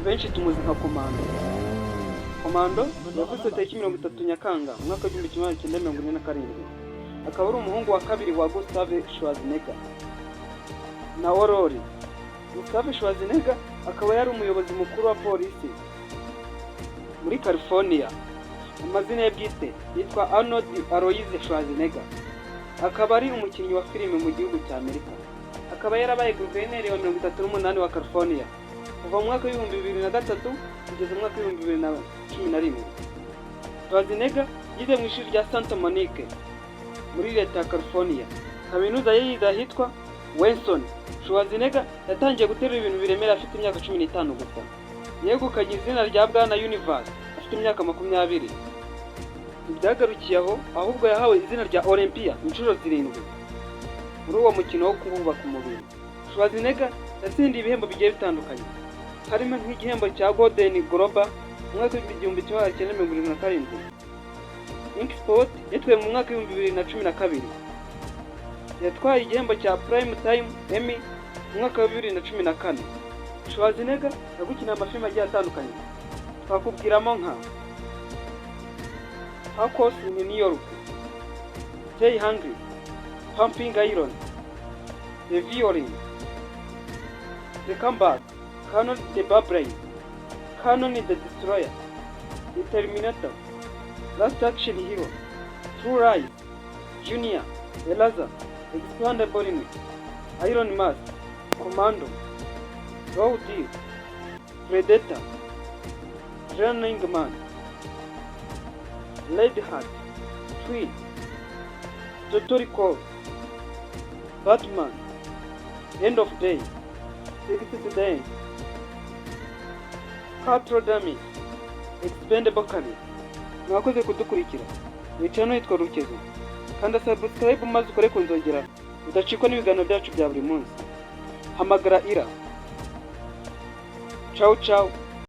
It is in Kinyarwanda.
abenshi tumuzi nka Commando. Commando yavutse tariki 30 Nyakanga umwaka wa 1947. Akaba ari umuhungu wa kabiri wa Gustave Schwarzenegger na Aurore. Gustave Schwarzenegger akaba yari umuyobozi mukuru wa polisi muri California. Amazina ye bwite yitwa Arnold Alois Schwarzenegger. Akaba ari umukinnyi wa filime mu gihugu cya Amerika. Akaba yarabaye guverineri wa 38 wa California kuva mu mwaka wa 2003 kugeza mu mwaka wa 2011. Schwarzenegger yize mu ishuri rya Santa Monica muri leta ya California. Kaminuza ye yiga ahitwa Wenson. Schwarzenegger yatangiye guterura ibintu biremera afite imyaka 15 gusa. Yegukanye izina rya Bwana Universe afite imyaka 20. Byagarukiye aho ahubwo yahawe izina rya Olympia inshuro 7 muri uwo mukino wo kubaka umubiri. Schwarzenegger yatsindiye ibihembo bigiye bitandukanye, harimo nk'igihembo cya Golden Globe mu mwaka wa 1977. Ink Sport yatwaye mu mwaka wa 2012. Yatwaye igihembo cya Prime Time Emmy mu mwaka wa 2014. Schwarzenegger yagukina amafilme agiye atandukanye, twakubwiramo nka House in New York, Stay Hungry, Pumping Iron, The Violin, The Comeback, Cannon the Barbarian, Cannon the Destroyer, The Terminator, Last Action Hero, True Lies, Junior, The Lazar, Expandable Limit, Iron Mask, Commando, Raw Deal, Predator, Running Man, Red Hat, Twin, Total Recall, Batman, End of Day, Sixth Day, Control Damage, Expendable Kari. Mwakoze kudukurikira. Ni channel yitwa Rukezo. Kanda subscribe maze ukore kunzogera udacikwa n'ibiganiro byacu bya buri munsi. Hamagara Ira. Ciao ciao.